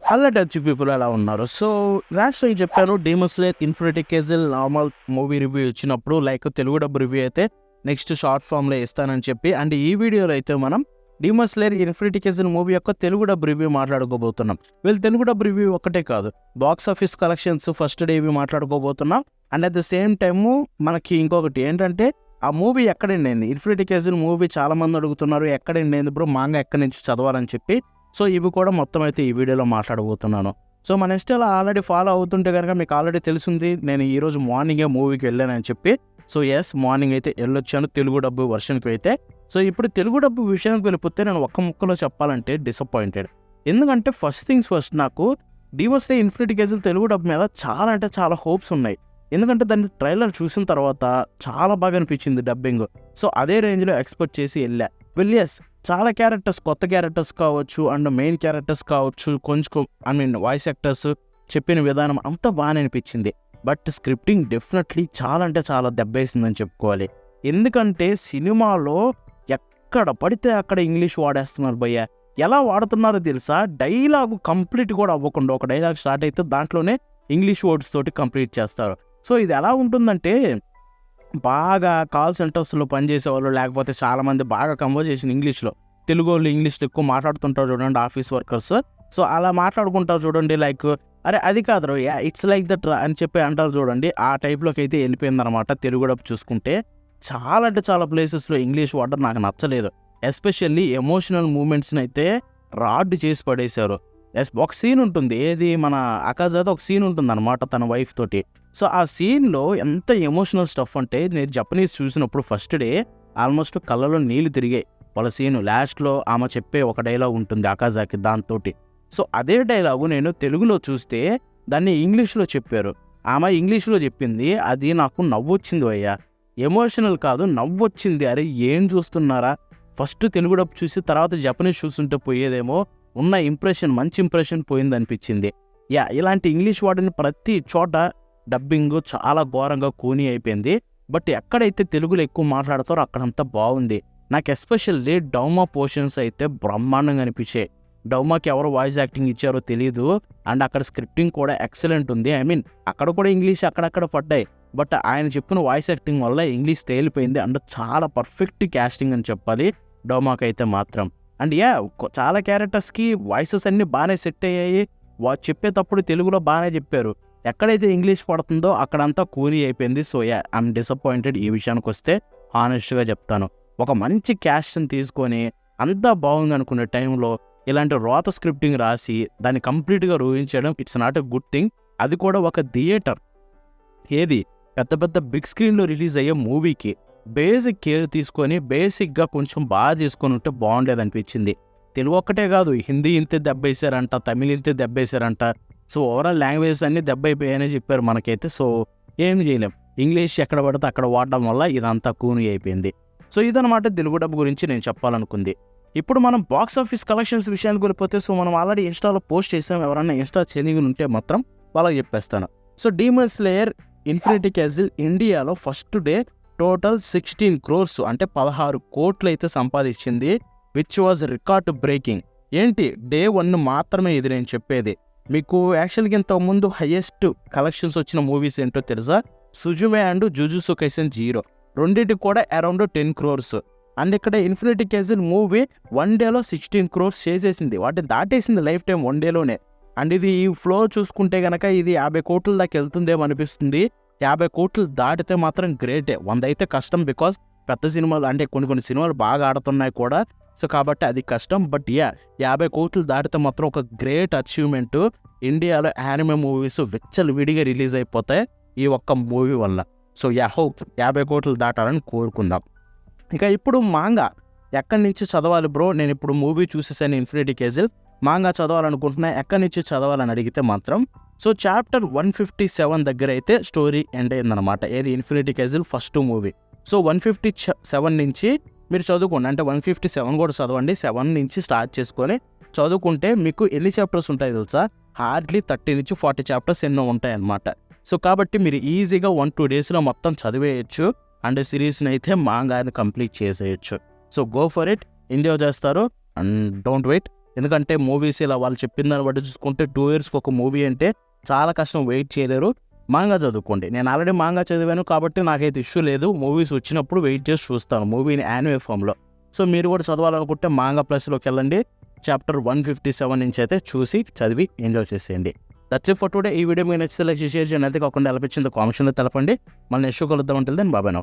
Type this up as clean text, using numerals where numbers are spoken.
Hello Dutch people ఎలా ఉన్నారు? So last time చెప్పాను Demon Slayer Infinity Castle normal movie review ఇచ్చినప్పుడు like Telugu dub review అయితే next short ఫామ్లో ఇస్తానని చెప్పి, అండ్ ఈ వీడియోలో అయితే మనం Demon Slayer Infinity Castle movie యొక్క తెలుగు డబ్ రివ్యూ మాట్లాడుకోబోతున్నాం. వీళ్ళు తెలుగు డబ్ రివ్యూ ఒక్కటే కాదు, box office collections first day ఇవి మాట్లాడుకోబోతున్నాం. And at the same time మనకి ఇంకొకటి ఏంటంటే ఆ మూవీ ఎక్కడ ఎండ్ అయింది, ఇన్ఫినిటీ కేజిల్ మూవీ చాలా మంది అడుగుతున్నారు ఎక్కడ ఎండ్ అయింది బ్రో, మాంగా ఎక్కడి నుంచి చదవాలని చెప్పి. సో ఇవి కూడా మొత్తం అయితే ఈ వీడియోలో మాట్లాడబోతున్నాను. సో మన ఇన్స్టాలో ఆల్రెడీ ఫాలో అవుతుంటే కనుక మీకు ఆల్రెడీ తెలిసింది, నేను ఈరోజు మార్నింగే మూవీకి వెళ్ళానని చెప్పి. సో ఎస్, మార్నింగ్ అయితే వెళ్ళొచ్చాను తెలుగు డబ్బు వర్షన్కి అయితే. సో ఇప్పుడు తెలుగు డబ్బు విషయానికి వెళ్ళిపోతే నేను ఒక్క ముక్కలో చెప్పాలంటే డిసప్పాయింటెడ్. ఎందుకంటే ఫస్ట్ థింగ్స్ ఫస్ట్, నాకు డీమన్ స్లేయర్ ఇన్ఫినిటీ కేజిల్ తెలుగు డబ్బు మీద చాలా అంటే చాలా హోప్స్ ఉన్నాయి. ఎందుకంటే దాన్ని ట్రైలర్ చూసిన తర్వాత చాలా బాగా అనిపించింది డబ్బింగ్. సో అదే రేంజ్లో ఎక్స్పెక్ట్ చేసి వెళ్ళా. ఎస్, చాలా క్యారెక్టర్స్, కొత్త క్యారెక్టర్స్ కావచ్చు అండ్ మెయిన్ క్యారెక్టర్స్ కావచ్చు, కొంచెం వాయిస్ యాక్టర్స్ చెప్పిన విధానం అంతా బాగానే అనిపించింది. బట్ స్క్రిప్టింగ్ డెఫినెట్లీ చాలా అంటే చాలా దెబ్బేసిందని చెప్పుకోవాలి. ఎందుకంటే సినిమాలో ఎక్కడ పడితే అక్కడ ఇంగ్లీష్ వాడేస్తున్నారు భయ్య. ఎలా వాడుతున్నారో తెలుసా, డైలాగ్ కంప్లీట్ కూడా అవ్వకుండా ఒక డైలాగ్ స్టార్ట్ అయితే దాంట్లోనే ఇంగ్లీష్ వర్డ్స్ తోటి కంప్లీట్ చేస్తారు. సో ఇది ఎలా ఉంటుందంటే, బాగా కాల్ సెంటర్స్లో పనిచేసే వాళ్ళు లేకపోతే చాలామంది బాగా కన్వర్జేషన్ ఇంగ్లీష్లో, తెలుగు వాళ్ళు ఇంగ్లీష్లో ఎక్కువ మాట్లాడుతుంటారు చూడండి ఆఫీస్ వర్కర్స్. సో అలా మాట్లాడుకుంటారు చూడండి, లైక్ అరే అది కాదు ఇట్స్ లైక్ దట్ అని చెప్పి అంటారు చూడండి, ఆ టైప్లోకి అయితే వెళ్ళిపోయిందనమాట తెలుగు డబ్ చూసుకుంటే. చాలా అంటే చాలా ప్లేసెస్లో ఇంగ్లీష్ వాడడం నాకు నచ్చలేదు. ఎస్పెషల్లీ ఎమోషనల్ మూమెంట్స్ని అయితే రాడ్ చేసి పడేశారు. ఒక సీన్ ఉంటుంది, ఏది మన అకాజాతో ఒక సీన్ ఉంటుంది అనమాట తన వైఫ్ తోటి. సో ఆ సీన్లో ఎంత ఎమోషనల్ స్టఫ్ అంటే, నేను జపనీస్ చూసినప్పుడు ఫస్ట్ డే ఆల్మోస్ట్ కళ్ళలో నీళ్లు తిరిగాయి. వాళ్ళ సీను లాస్ట్లో ఆమె చెప్పే ఒక డైలాగ్ ఉంటుంది అకాజాకి దాంతో. సో అదే డైలాగు నేను తెలుగులో చూస్తే దాన్ని ఇంగ్లీష్లో చెప్పారు. ఆమె ఇంగ్లీష్లో చెప్పింది, అది నాకు నవ్వొచ్చింది అయ్యా. ఎమోషనల్ కాదు, నవ్వొచ్చింది. అరే ఏం చూస్తున్నారా, ఫస్ట్ తెలుగు డబ్ చూసి తర్వాత జపనీస్ చూస్తుంటే పోయేదేమో, ఉన్న ఇంప్రెషన్, మంచి ఇంప్రెషన్ పోయిందనిపించింది. ఇలాంటి ఇంగ్లీష్ వాడిని ప్రతి చోట డబ్బింగ్ చాలా ఘోరంగా కూని అయిపోయింది. బట్ ఎక్కడైతే తెలుగులో ఎక్కువ మాట్లాడతారో అక్కడంతా బాగుంది. నాకు ఎస్పెషల్లీ డౌమా పోర్షన్స్ అయితే బ్రహ్మాండంగా అనిపించాయి. డౌమాకి ఎవరు వాయిస్ యాక్టింగ్ ఇచ్చారో తెలీదు, అండ్ అక్కడ స్క్రిప్టింగ్ కూడా ఎక్సలెంట్ ఉంది. అక్కడ కూడా ఇంగ్లీష్ అక్కడక్కడ పడ్డాయి, బట్ ఆయన చెప్పిన వాయిస్ యాక్టింగ్ వల్ల ఇంగ్లీష్ తేలిపోయింది. అండ్ చాలా పర్ఫెక్ట్ క్యాస్టింగ్ అని చెప్పాలి డౌమాకి అయితే మాత్రం. అండ్ చాలా క్యారెక్టర్స్కి వాయిసెస్ అన్నీ బాగానే సెట్ అయ్యాయి. చెప్పేటప్పుడు తెలుగులో బాగానే చెప్పారు. ఎక్కడైతే ఇంగ్లీష్ పడుతుందో అక్కడంతా కూలీ అయిపోయింది. సో ఐఎమ్ డిసప్పాయింటెడ్ ఈ విషయానికి వస్తే, హానెస్ట్గా చెప్తాను. ఒక మంచి క్యాస్ట్ని తీసుకొని అంతా బాగుంది అనుకునే టైంలో ఇలాంటి రోత స్క్రిప్టింగ్ రాసి దాన్ని కంప్లీట్గా రూహించడం, it's not a good thing. అది కూడా ఒక థియేటర్, ఏది పెద్ద పెద్ద బిగ్ స్క్రీన్లో రిలీజ్ అయ్యే మూవీకి బేసిక్ కేర్ తీసుకొని బేసిక్గా కొంచెం బాగా చేసుకొని ఉంటే బాగుండేదనిపించింది. తెలుగు ఒక్కటే కాదు, హిందీ ఇంతే దెబ్బేశారంట, తమిళ్ ఇంతే దెబ్బేశారంట. సో ఓవరాల్ లాంగ్వేజెస్ అన్నీ దెబ్బైపోయాయని చెప్పారు మనకైతే. సో ఏం చేయలేం, ఇంగ్లీష్ ఎక్కడ పడితే అక్కడ వాడడం వల్ల ఇదంతా కూని అయిపోయింది. సో ఇదనమాట తెలుగు డబ్ గురించి నేను చెప్పాలనుకుంది. ఇప్పుడు మనం బాక్స్ ఆఫీస్ కలెక్షన్స్ విషయానికి వెళ్ళిపోతే, సో మనం ఆల్రెడీ ఇన్స్టాలో పోస్ట్ చేసాం. ఎవరన్నా ఇన్స్టా తెలియని ఉంటే మాత్రం వాళ్ళకి చెప్పేస్తాను. సో డీమన్ స్లేయర్ ఇన్ఫినిటీ కేజిల్ ఇండియాలో ఫస్ట్ డే టోటల్ 16 crores అంటే 16 కోట్లు అయితే సంపాదించింది, విచ్ వాజ్ రికార్డ్ బ్రేకింగ్. ఏంటి డే 1 మాత్రమే ఇది నేను చెప్పేది మీకు. యాక్చువల్గా ఇంతకుముందు హైయెస్ట్ కలెక్షన్స్ వచ్చిన మూవీస్ ఏంటో తెలుసా, సుజుమే అండ్ జుజుత్సు కైసెన్ 0, రెండింటికి కూడా అరౌండ్ 10 crores. అండ్ ఇక్కడ ఇన్ఫినిటీ కేజిల్ మూవీ 1 డేలో 16 crores చేసేసింది, వాటిని దాటేసింది లైఫ్ టైం 1 డేలోనే. అండ్ ఇది ఈ ఫ్లో చూసుకుంటే కనుక ఇది 50 కోట్ల దాకా వెళ్తుందేమో అనిపిస్తుంది. 50 కోట్లు దాటితే మాత్రం గ్రేటే, 100 అయితే కష్టం. బికాజ్ పెద్ద సినిమాలు అంటే కొన్ని సినిమాలు బాగా ఆడుతున్నాయి కూడా, సో కాబట్టి అది కష్టం. బట్ 50 కోట్లు దాటితే మాత్రం ఒక గ్రేట్ అచీవ్మెంట్. ఇండియాలో యానిమే మూవీస్ విడిగా రిలీజ్ అయిపోతాయి ఈ ఒక్క మూవీ వల్ల. సో హోప్ 50 కోట్లు దాటాలని కోరుకుందాం. ఇక ఇప్పుడు మాంగా ఎక్కడి నుంచి చదవాలి బ్రో, నేను ఇప్పుడు మూవీ చూసేసాను ఇన్ఫినిటీ కేజిల్, మాంగా చదవాలనుకుంటున్నా, ఎక్కడి నుంచి చదవాలని అడిగితే మాత్రం, సో చాప్టర్ 157 దగ్గర అయితే స్టోరీ ఎండ్ అయిందనమాట. ఏది ఇన్ఫినిటీ కేజిల్ ఫస్ట్ మూవీ. సో 157 నుంచి మీరు చదువుకోండి, అంటే 157 కూడా చదవండి. 7 నుంచి స్టార్ట్ చేసుకొని చదువుకుంటే మీకు ఎన్ని చాప్టర్స్ ఉంటాయి తెలుసా, హార్డ్లీ 30 నుంచి 40 చాప్టర్స్ ఎన్నో ఉంటాయి అన్నమాట. సో కాబట్టి మీరు ఈజీగా 1-2 డేస్లో మొత్తం చదివేయచ్చు, అండ్ సిరీస్ని అయితే మాంగాని కంప్లీట్ చేసేయచ్చు. So go for it, enjoy చేస్తారు అండ్ డోంట్ వెయిట్. ఎందుకంటే మూవీస్ ఇలా వాళ్ళు చెప్పిన దాన్ని బట్టి చూసుకుంటే 2 yearsకి ఒక మూవీ అంటే చాలా కష్టం, వెయిట్ చేయలేరు. మాంగా చదువుకోండి. నేను ఆల్రెడీ మాంగా చదివాను కాబట్టి నాకైతే ఇష్యూ లేదు. మూవీస్ వచ్చినప్పుడు వెయిట్ చేసి చూస్తాను మూవీని యానిమే ఫామ్లో. సో మీరు కూడా చదవాలనుకుంటే మాంగా ప్లస్లోకి వెళ్ళండి. చాప్టర్ 157 నుంచి అయితే చూసి చదివి ఎంజాయ్ చేసేయండి. That's it for today. ఈ వీడియో మీకు నచ్చితే లైక్ షేర్ చేయండి. అయితే కాకుండా ఎలా వచ్చిందో కామెంట్స్లో తెలపండి. మళ్ళీ నెక్స్ట్ కలుద్దాం. అంటే దెన్ బాయ్ నౌ.